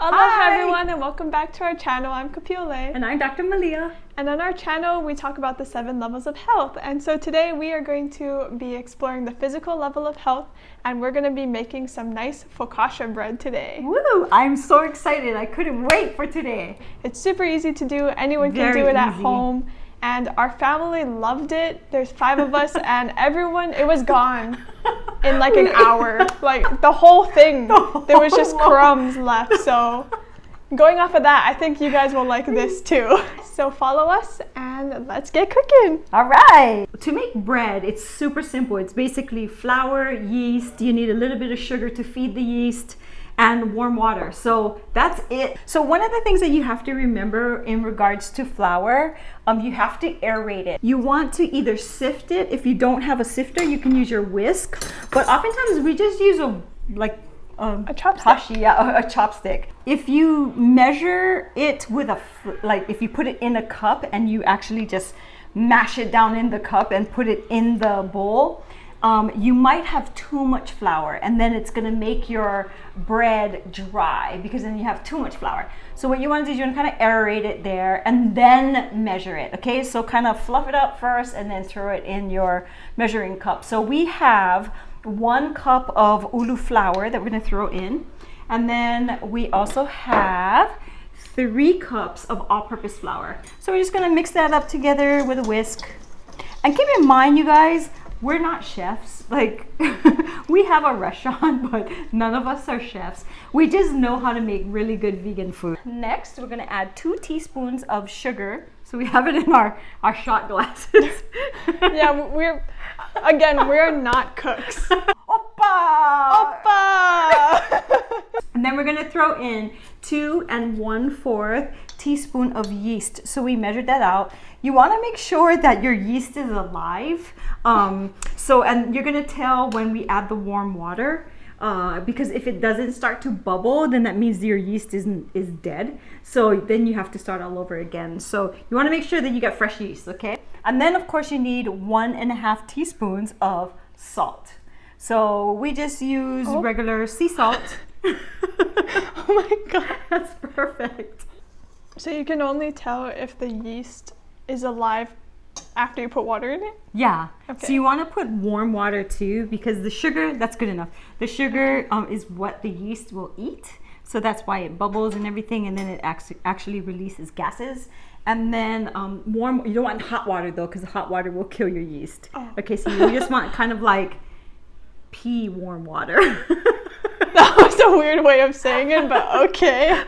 Aloha everyone and welcome back to our channel. I'm Kapiole. And I'm Dr. Malia. And on our channel we talk about the 7 levels of health. And so today we are going to be exploring the physical level of health, and we're going to be making some nice focaccia bread today. Woo! I'm so excited. I couldn't wait for today. It's super easy to do. Anyone can do it at home. And our family loved it. There's 5 of us and everyone, it was gone in like an hour. Like the whole thing, there was just crumbs left. So going off of that, I think you guys will like this too. So follow us and let's get cooking. All right. To make bread, it's super simple. It's basically flour, yeast. You need a little bit of sugar to feed the yeast, and warm water. So that's it. So one of the things that you have to remember in regards to flour, you have to aerate it. You want to either sift it. If you don't have a sifter, you can use your whisk. But oftentimes we just use a chopstick. A chopstick. If you measure it with if you put it in a cup and you actually just mash it down in the cup and put it in the bowl, you might have too much flour, and then it's gonna make your bread dry because then you have too much flour. So what you want to do is you want to kind of aerate it there and then measure it. Okay, so kind of fluff it up first and then throw it in your measuring cup. So we have 1 cup of ulu flour that we're going to throw in, and then we also have 3 cups of all-purpose flour. So we're just going to mix that up together with a whisk. And keep in mind, you guys, we're not chefs. Like, we have a restaurant, but none of us are chefs. We just know how to make really good vegan food. Next, we're gonna add 2 teaspoons of sugar. So we have it in our shot glasses. Yeah, we're not cooks. Oppa! Oppa! And then we're gonna throw in 2 1/4 teaspoon of yeast. So we measured that out. You want to make sure that your yeast is alive. And you're gonna tell when we add the warm water, because if it doesn't start to bubble, then that means your yeast is dead. So then you have to start all over again. So you want to make sure that you get fresh yeast, okay? And then of course you need 1.5 teaspoons of salt. So we just use regular sea salt. Oh my god, that's perfect. So you can only tell if the yeast is alive after you put water in it? Yeah. Okay. So you want to put warm water too, because the sugar, that's good enough. The sugar is what the yeast will eat. So that's why it bubbles and everything, and then it actually releases gases. And then you don't want hot water though, because hot water will kill your yeast. Oh. Okay, so you just want kind of like pea warm water. That was a weird way of saying it, but okay.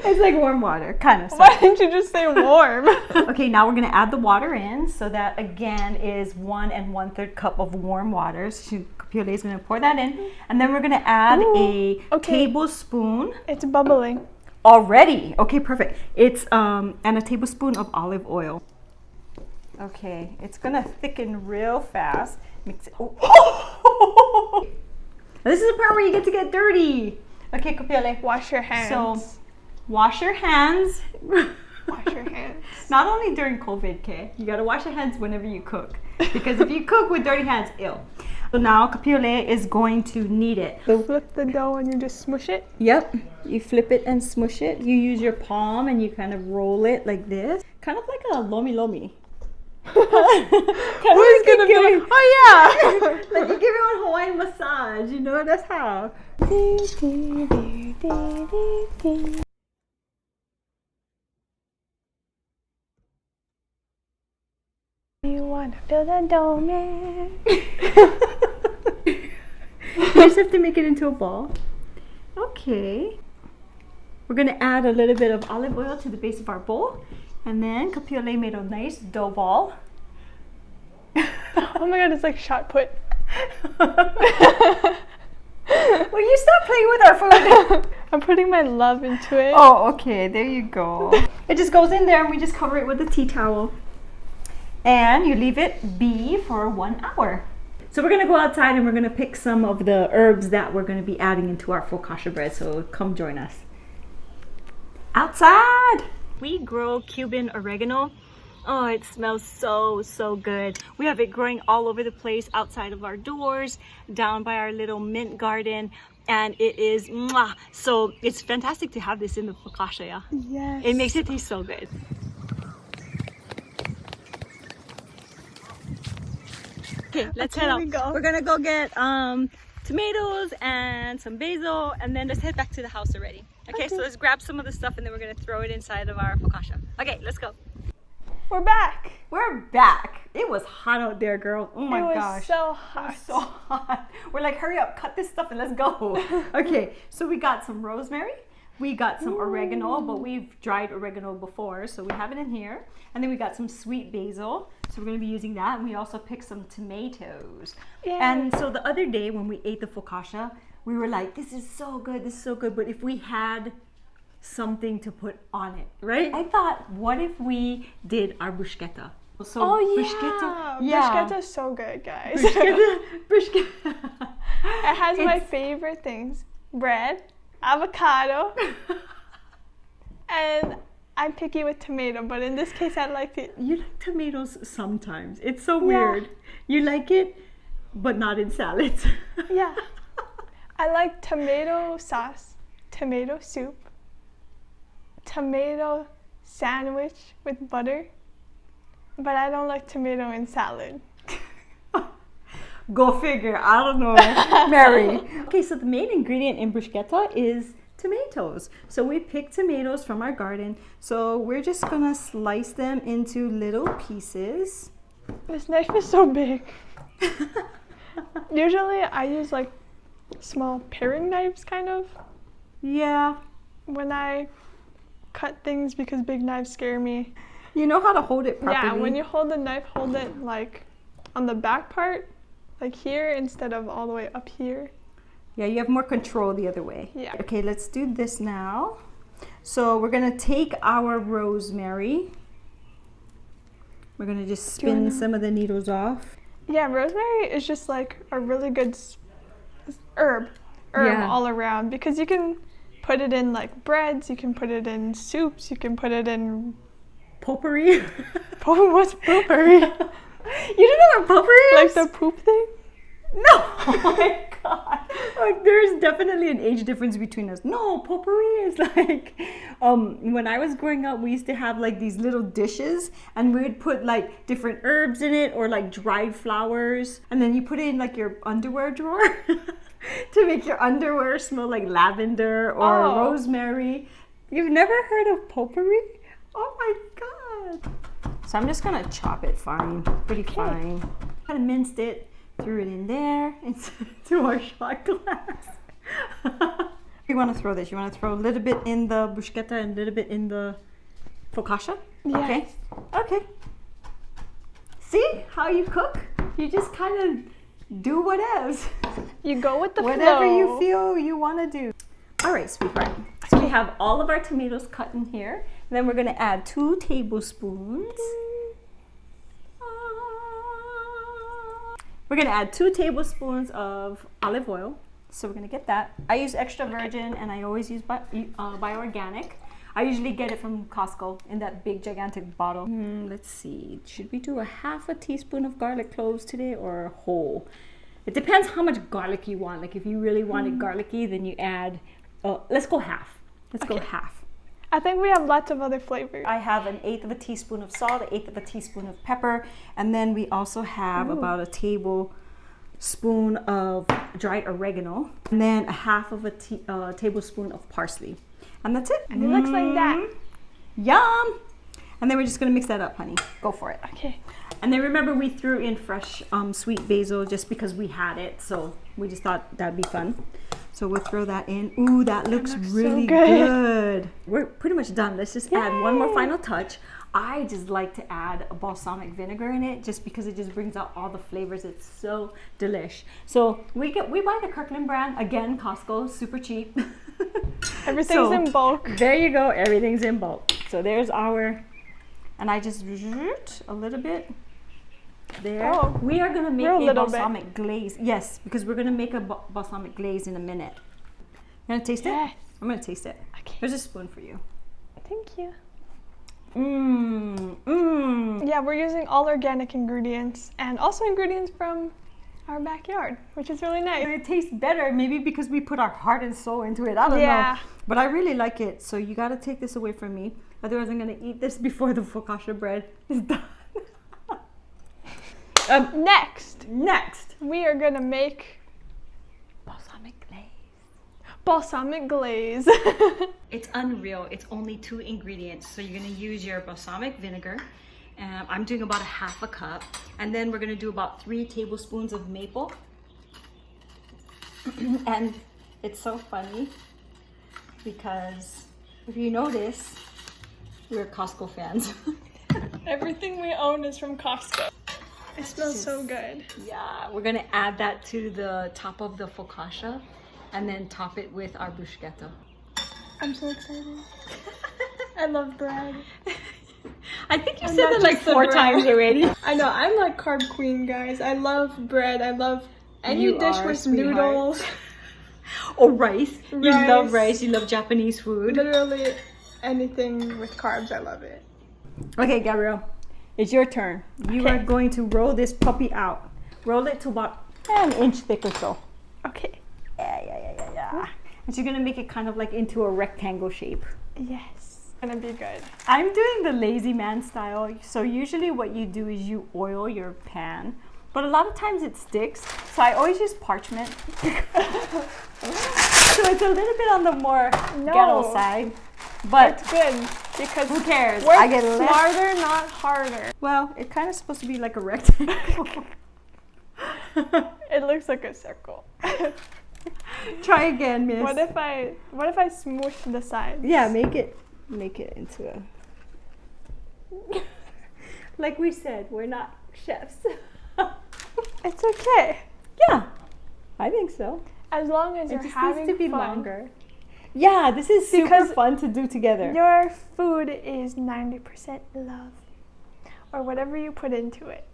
It's like warm water, kind of. Why didn't you just say warm? Okay, now we're gonna add the water in. So that again is 1 1/3 cup of warm water. So Kapiole is gonna pour that in, and then we're gonna add a tablespoon. It's bubbling already. Okay, perfect. It's and a tablespoon of olive oil. Okay, it's gonna thicken real fast. Mix it. Oh. This is the part where you get to get dirty. Okay, Kapiole. Wash your hands. So, wash your hands. Wash your hands. Not only during COVID, okay? You gotta wash your hands whenever you cook. Because if you cook with dirty hands, ew. So now Kapiole is going to knead it. So flip the dough and you just smush it? Yep. You flip it and smush it. You use your palm and you kind of roll it like this. Kind of like a lomi. Who's gonna be like, oh yeah! Like you give it a Hawaiian massage, you know, that's how. You wanna build a dough, man? You just have to make it into a ball. Okay. We're gonna add a little bit of olive oil to the base of our bowl. And then Kapiole made a nice dough ball. Oh my god, it's like shot put. Will you stop playing with our food? I'm putting my love into it. Oh, okay, there you go. It just goes in there and we just cover it with a tea towel. And you leave it be for 1 hour. So we're gonna go outside and we're gonna pick some of the herbs that we're gonna be adding into our focaccia bread. So come join us. Outside! We grow Cuban oregano. Oh, it smells so good. We have it growing all over the place, outside of our doors, down by our little mint garden. and it is mwah. So it's fantastic to have this in the focaccia. Yeah? Yes. It makes it taste so good. Okay, let's head out. We're gonna go get tomatoes and some basil, and then let's head back to the house already. Okay, so let's grab some of the stuff and then we're gonna throw it inside of our focaccia. Okay, let's go. We're back. We're back. It was hot out there, girl. Oh my gosh. It was so hot. It was so hot. We're like, hurry up, cut this stuff and let's go. Okay, so we got some rosemary. We got some oregano, but we've dried oregano before, so we have it in here. And then we got some sweet basil, so we're gonna be using that. And we also picked some tomatoes. Yay. And so the other day when we ate the focaccia, we were like, this is so good, this is so good. But if we had something to put on it, right? I thought, what if we did our bruschetta? So bruschetta. Bruschetta is so good, guys. Bruschetta. It has my favorite things: bread, avocado, and I'm picky with tomato, but in this case I like it. You like tomatoes sometimes. It's so weird. You like it, but not in salads. Yeah. I like tomato sauce, tomato soup, tomato sandwich with butter, but I don't like tomato in salad. Go figure. I don't know, Mary. Okay, so the main ingredient in bruschetta is tomatoes. So we picked tomatoes from our garden. So we're just gonna slice them into little pieces. This knife is so big. Usually I use like small paring knives, kind of. Yeah. When I cut things, because big knives scare me. You know how to hold it properly? Yeah, when you hold the knife, hold it like on the back part, like here, instead of all the way up here. Yeah, you have more control the other way. Yeah. Okay, let's do this now. So we're gonna take our rosemary. We're gonna just spin some of the needles off. Yeah, rosemary is just like a really good herb all around, because you can put it in like breads, you can put it in soups, you can put it in potpourri. What's potpourri? You don't know what potpourri is? Like the poop thing? No. Oh my god. Like, there's definitely an age difference between us. No, potpourri is like when I was growing up, we used to have like these little dishes, and we would put like different herbs in it, or like dried flowers, and then you put it in like your underwear drawer to make your underwear smell like lavender or rosemary. You've never heard of potpourri? Oh my god. So I'm just gonna chop it fine, pretty fine. Kind of minced it, threw it in there into our shot glass. You want to throw this? You want to throw a little bit in the bruschetta and a little bit in the focaccia? Yes. Okay. Okay. See how you cook? You just kind of do whatever. You go with the whatever flow. you feel you want to do. All right, sweetheart. So we have all of our tomatoes cut in here. And then we're going to add 2 tablespoons. We're going to add 2 tablespoons of olive oil. So we're going to get that. I use extra virgin, and I always use bio-organic. I usually get it from Costco in that big gigantic bottle. Let's see. Should we do a half a teaspoon of garlic cloves today, or a whole? It depends how much garlic you want. Like if you really want it garlicky, then you add, let's go half. Let's go half. I think we have lots of other flavors. I have 1/8 of a teaspoon of salt, 1/8 of a teaspoon of pepper, and then we also have about a tablespoon of dried oregano, and then 1/2 of a tablespoon of parsley. And that's it. And it looks like that. Yum! And then we're just gonna mix that up, honey. Go for it. Okay. And then remember, we threw in fresh sweet basil just because we had it, so we just thought that'd be fun. So we'll throw that in. Ooh, that looks really so good. We're pretty much done. Let's just add one more final touch. I just like to add a balsamic vinegar in it, just because it just brings out all the flavors. It's so delish. So we buy the Kirkland brand, again, Costco, super cheap. Everything's in bulk. There you go, everything's in bulk. So there's our, and I just a little bit there. Oh, we are gonna make a balsamic glaze. Yes, because we're gonna make a balsamic glaze in a minute. You gonna taste it? Yes. I'm gonna taste it. Okay. Here's a spoon for you. Thank you. Mmm. Mmm. Yeah, we're using all organic ingredients, and also ingredients from our backyard, which is really nice. It tastes better, maybe because we put our heart and soul into it. I don't know. But I really like it. So you got to take this away from me. Otherwise, I'm going to eat this before the focaccia bread is done. Next, we are going to make balsamic glaze. Balsamic glaze. It's unreal. It's only 2 ingredients. So you're going to use your balsamic vinegar. I'm doing about 1/2 cup. And then we're going to do about 3 tablespoons of maple. And it's so funny because if you notice, we're Costco fans. Everything we own is from Costco. It smells so good. Yeah, we're going to add that to the top of the focaccia and then top it with our bruschetta. I'm so excited. I love bread. I think you said that like 4 times already. I know, I'm like carb queen, guys. I love bread. I love any dish with noodles. Or rice. You love rice. You love Japanese food. Literally anything with carbs, I love it. Okay, Gabrielle, it's your turn. You are going to roll this puppy out. Roll it to about 1 inch thick or so. Okay. Yeah. And you're going to make it kind of like into a rectangle shape. Yes. Gonna be good. I'm doing the lazy man style. So usually what you do is you oil your pan, but a lot of times it sticks. So I always use parchment. So it's a little bit on the more ghetto side, but it's good because who cares? I get smarter, not harder. Well, it's kind of supposed to be like a rectangle. It looks like a circle. Try again, miss. What if I smoosh the sides? Yeah, make it into a like we said, we're not chefs. It's okay. Yeah, I think so. As long as you're having needs to be fun. Longer. Yeah, this is super fun to do together. Your food is 90% love, or whatever you put into it.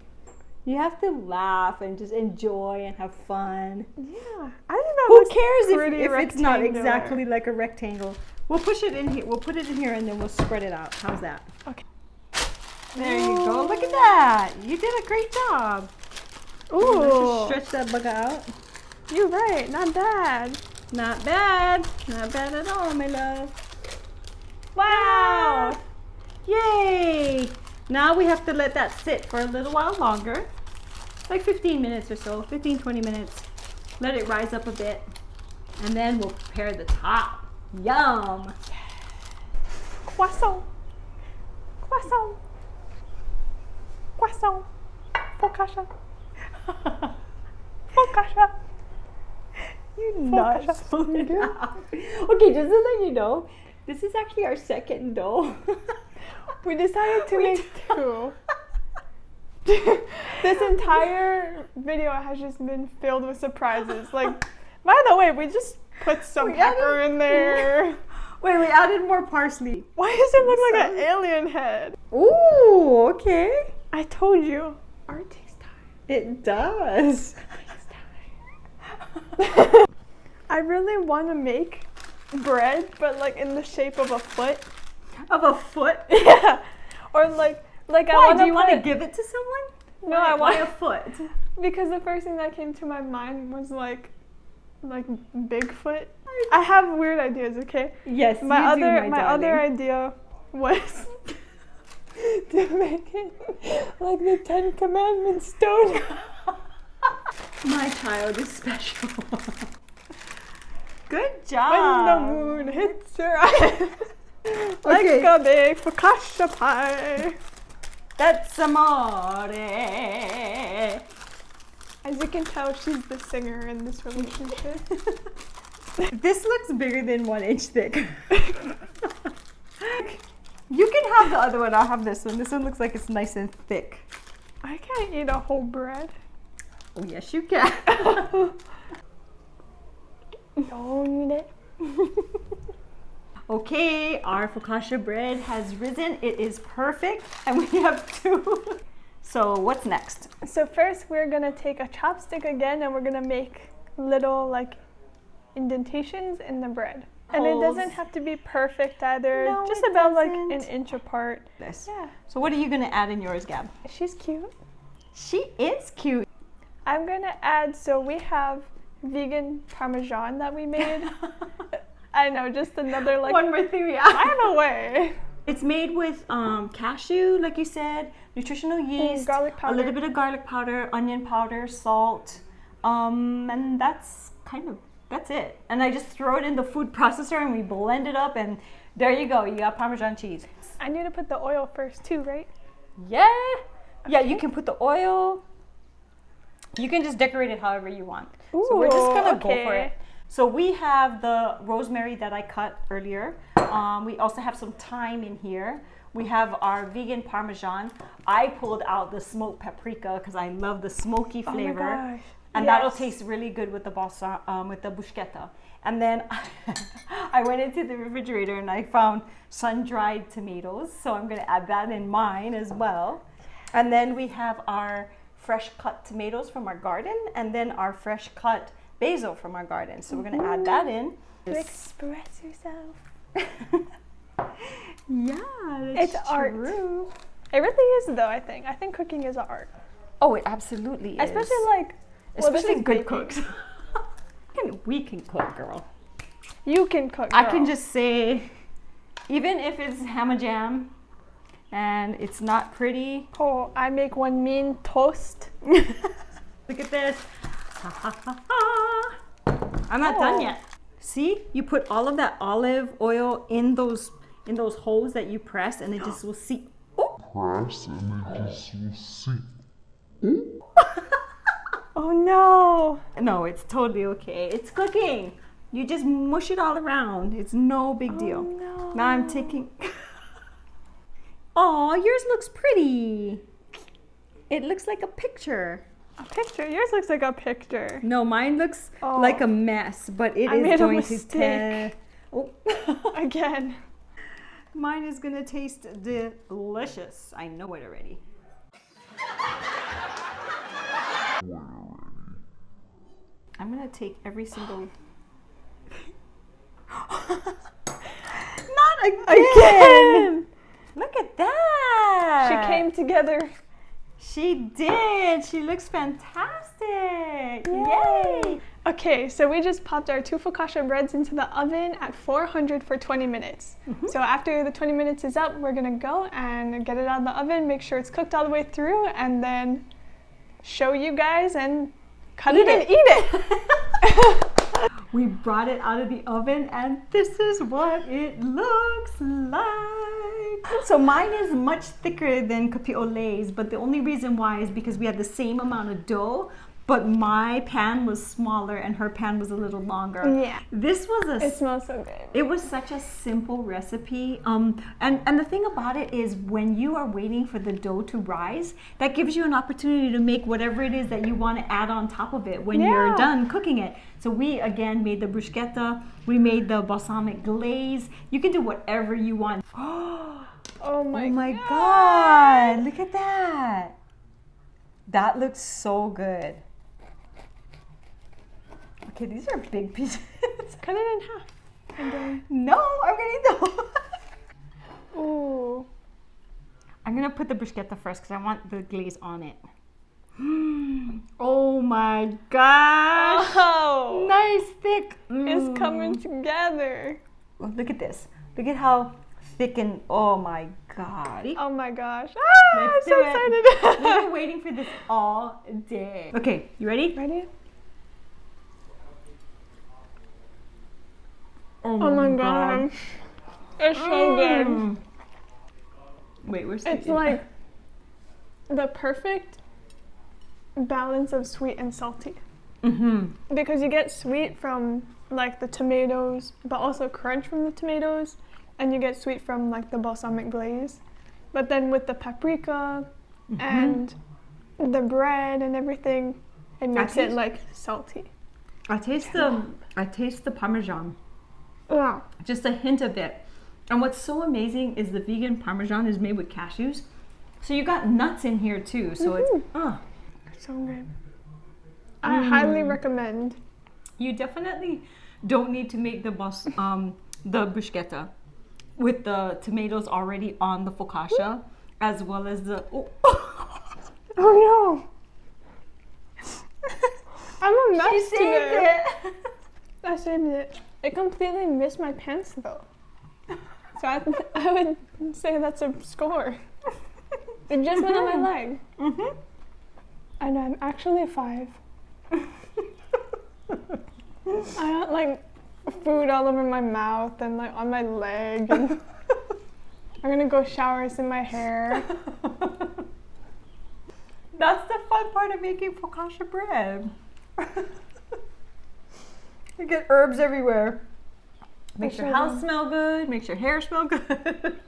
You have to laugh and just enjoy and have fun. Yeah, I think that Who cares if it's not rectangular. exactly like a rectangle? We'll push it in here. We'll put it in here and then we'll spread it out. How's that? Okay. There you go. Look at that. You did a great job. Ooh. Let's just stretch that bugger out. You're right. Not bad. Not bad. Not bad at all, my love. Wow. Yay. Now we have to let that sit for a little while longer. Like 15 minutes or so. 15, 20 minutes. Let it rise up a bit. And then we'll prepare the top. Yum! Croissant. Croissant. Croissant. Focaccia. Focaccia. You nuts. Okay, just to let you know, this is actually our second dough. We decided to make 2. This entire video has just been filled with surprises. Like, by the way, we just put some pepper in there. Wait, we added more parsley. Why does it look like an alien head? Ooh, okay. I told you. Art takes time. It does. I really want to make bread, but like in the shape of a foot. Of a foot? Yeah. Or like Why? I want to. Do you want to give it to someone? No, I want a foot. Because the first thing that came to my mind was like Bigfoot. I have weird ideas, okay? Yes, my other idea was to make it like the 10 Commandments stone. My child is special. Good job. When the moon hits her eyes, like a big focaccia pie. That's amore. As you can tell, she's the singer in this relationship. This looks bigger than 1 inch thick. You can have the other one. I'll have this one. This one looks like it's nice and thick. I can't eat a whole bread. Oh, yes, you can. Don't eat it. Okay, our focaccia bread has risen. It is perfect. And we have 2. So what's next? So first we're going to take a chopstick again and we're going to make little like indentations in the bread. And it doesn't have to be perfect either. No, just it about like doesn't. an inch apart. This. Yeah. So what are you going to add in yours, Gab? She's cute. She is cute. I'm gonna add, so we have vegan parmesan that we made. I know, just another like one more thing we add. by the way. It's made with cashew, like you said, nutritional yeast, garlic powder. a little bit of garlic powder, onion powder, salt, and that's it. And I just throw it in the food processor and we blend it up, and there you go. You got Parmesan cheese. I need to put the oil first too, right? Yeah. Yeah, you can put the oil. You can just decorate it however you want. Ooh, so we're just gonna go for it. So we have the rosemary that I cut earlier. We also have some thyme in here. We have our vegan Parmesan. I pulled out the smoked paprika because I love the smoky flavor. Oh my gosh. And that'll taste really good with the with the bruschetta. And then I went into the refrigerator and I found sun-dried tomatoes. So I'm gonna add that in mine as well. And then we have our fresh cut tomatoes from our garden, and then our fresh cut basil from our garden. So we're gonna add that in. Express yourself. Yeah, it's art. True. It really is though, I think. I think cooking is an art. Oh, it absolutely is. Especially like, especially good cooks. We can cook, girl. You can cook, girl. I can just say, even if it's ham and jam and it's not pretty. Oh, I make one mean toast. Look at this. I'm not done yet. See, you put all of that olive oil in those holes that you press, and it just will seep. Oh. Press and it just will seep. Oh no! No, it's totally okay. It's cooking. You just mush it all around. It's no big deal. No. Now I'm taking. Oh, yours looks pretty. It looks like a picture. A picture? Yours looks like a picture. No, mine looks like a mess, but it is going to taste. Oh. Again. Mine is gonna taste delicious. I know it already. I'm gonna take every single. Not again! Look at that! She came together. She did. She looks fantastic. Yay! Yay! Okay, so we just popped our 2 focaccia breads into the oven at 400 for 20 minutes. So after the 20 minutes is up, we're gonna go and get it out of the oven, make sure it's cooked all the way through, and then show you guys and cut it and eat it. We brought it out of the oven and this is what it looks like. So mine is much thicker than Letʻs, but the only reason why is because we had the same amount of dough, but my pan was smaller and her pan was a little longer. Yeah. This was It smells so good. It was such a simple recipe. And the thing about it is when you are waiting for the dough to rise, that gives you an opportunity to make whatever it is that you want to add on top of it when you're done cooking it. So we again made the bruschetta, we made the balsamic glaze. You can do whatever you want. Oh my God, look at that. That looks so good. Okay, these are big pieces. Cut it in half. And then... No, I'm gonna eat the whole. Ooh. I'm gonna put the bruschetta first because I want the glaze on it. Oh my gosh! Oh, Nice thick. it's coming together. Oh, look at this. Look at how thick and oh my god. Oh my gosh! Let's I'm so do it. excited. We've been waiting for this all day. Okay, you ready? Ready? Oh my god. It's so good. Wait, where's It's like the perfect balance of sweet and salty. Because you get sweet from like the tomatoes, but also crunch from the tomatoes, and you get sweet from like the balsamic glaze. But then with the paprika and the bread and everything, it makes it like salty. I taste the Parmesan. Yeah. Just a hint of it. And what's so amazing is the vegan Parmesan is made with cashews. So you got nuts in here too. So it's so good. I highly recommend. You definitely don't need to make the bruschetta with the tomatoes already on the focaccia, as well as the Oh no! I'm a mess She saved today. it. I saved it. It completely missed my pants though. So I would say that's a score. It just went on my leg. Mm-hmm. I know, I'm actually a 5. I got like food all over my mouth and like on my leg. And I'm gonna go shower some in my hair. That's the fun part of making focaccia bread. You get herbs everywhere. Makes your house smell good, makes your hair smell good.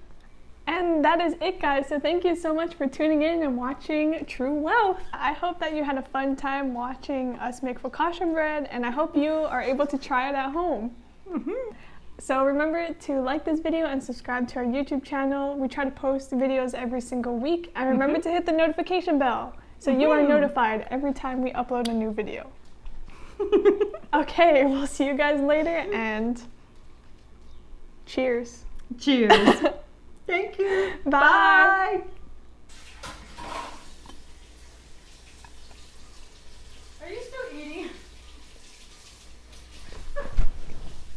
And that is it, guys. So thank you so much for tuning in and watching True Wealth. I hope that you had a fun time watching us make focaccia bread, and I hope you are able to try it at home. Mm-hmm. So remember to like this video and subscribe to our YouTube channel. We try to post videos every single week, and remember to hit the notification bell so you are notified every time we upload a new video. Okay, we'll see you guys later, and cheers. Cheers. Thank you. Bye. Bye.